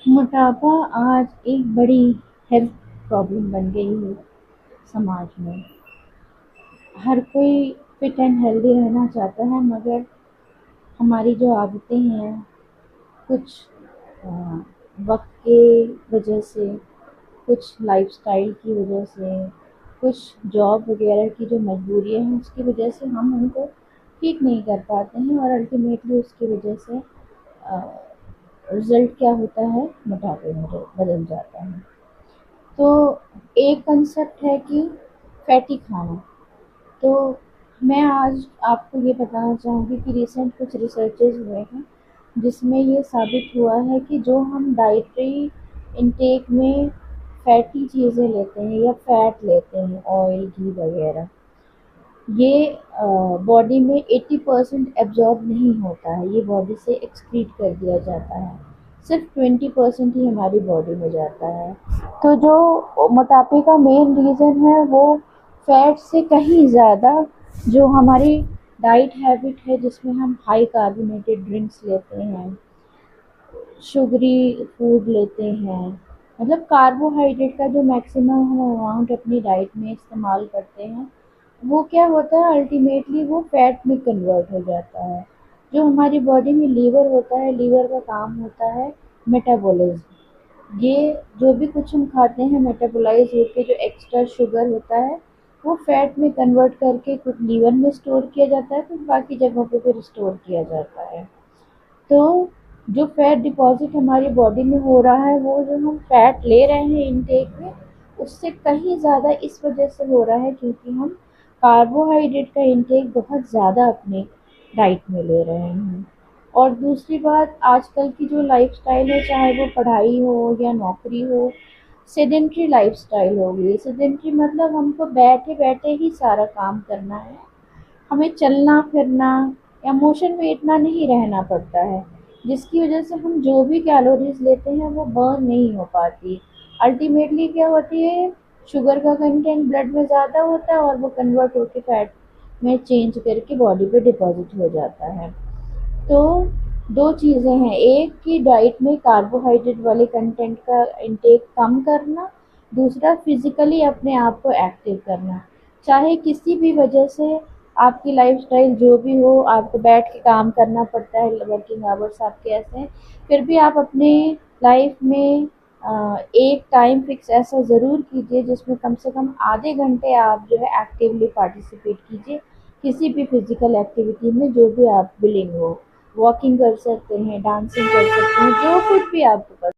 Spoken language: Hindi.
मोटापा आज एक बड़ी हेल्थ प्रॉब्लम बन गई है समाज में। हर कोई फिट एंड हेल्दी रहना चाहता है, मगर हमारी जो आदतें हैं कुछ अ, वक्त के वजह से, कुछ लाइफस्टाइल की वजह से, कुछ जॉब वगैरह की जो मजबूरियां हैं उसकी वजह से हम उनको ठीक नहीं कर पाते हैं, और अल्टीमेटली उसकी वजह से रिजल्ट क्या होता है, मोटापे में बदल जाता है। तो एक कंसेप्ट है कि फैटी खाना। तो मैं आज आपको ये बताना चाहूँगी कि रिसेंट कुछ रिसर्चेज हुए हैं जिसमें ये साबित हुआ है कि जो हम डाइटरी इनटेक में फैटी चीज़ें लेते हैं या फैट लेते हैं, ऑयल घी वगैरह, ये बॉडी में 80% एब्जॉर्ब नहीं होता है, ये बॉडी से एक्सक्रीट कर दिया जाता है। सिर्फ 20% ही हमारी बॉडी में जाता है। तो जो मोटापे का मेन रीज़न है वो फैट से कहीं ज़्यादा जो हमारी डाइट हैबिट है, जिसमें हम हाई कार्बोनेटेड ड्रिंक्स लेते हैं, शुगरी फूड लेते हैं, मतलब कार्बोहाइड्रेट का जो मैक्सिमम हम अमाउंट अपनी डाइट में इस्तेमाल करते हैं, वो क्या होता है, अल्टीमेटली वो फैट में कन्वर्ट हो जाता है। जो हमारी बॉडी में लीवर होता है, लीवर का काम होता है मेटाबॉलिज्म। ये जो भी कुछ हम खाते हैं मेटाबोलाइज होकर जो एक्स्ट्रा शुगर होता है वो फैट में कन्वर्ट करके कुछ लीवर में स्टोर किया जाता है, कुछ बाकी जगहों पे फिर स्टोर किया जाता है। तो जो फैट डिपॉजिट हमारी बॉडी में हो रहा है, वो जो हम फैट ले रहे हैं इनटेक में, उससे कहीं ज़्यादा इस वजह से हो रहा है क्योंकि हम कार्बोहाइड्रेट का इनटेक बहुत ज़्यादा अपने डाइट में ले रहे हैं। और दूसरी बात, आजकल की जो लाइफस्टाइल है, चाहे वो पढ़ाई हो या नौकरी हो, सेडेंट्री लाइफस्टाइल हो गई। सेडेंट्री मतलब हमको बैठे बैठे ही सारा काम करना है, हमें चलना फिरना या मोशन में इतना नहीं रहना पड़ता है, जिसकी वजह से हम जो भी कैलोरीज लेते हैं वो बर्न नहीं हो पाती। अल्टीमेटली क्या होती है, शुगर का कंटेंट ब्लड में ज़्यादा होता है और वो कन्वर्ट होकर फैट में चेंज करके बॉडी पे डिपॉजिट हो जाता है। तो दो चीज़ें हैं, एक कि डाइट में कार्बोहाइड्रेट वाले कंटेंट का इंटेक कम करना, दूसरा फिजिकली अपने आप को एक्टिव करना। चाहे किसी भी वजह से आपकी लाइफस्टाइल जो भी हो, आपको बैठ के काम करना पड़ता है, वर्किंग आवर्स आपके ऐसे हैं, फिर भी आप अपने लाइफ में एक टाइम फिक्स ऐसा ज़रूर कीजिए जिसमें कम से कम आधे घंटे आप जो है एक्टिवली पार्टिसिपेट कीजिए किसी भी फिजिकल एक्टिविटी में, जो भी आप विलिंग हो। वॉकिंग कर सकते हैं, डांसिंग कर सकते हैं, जो कुछ भी आपको पसंद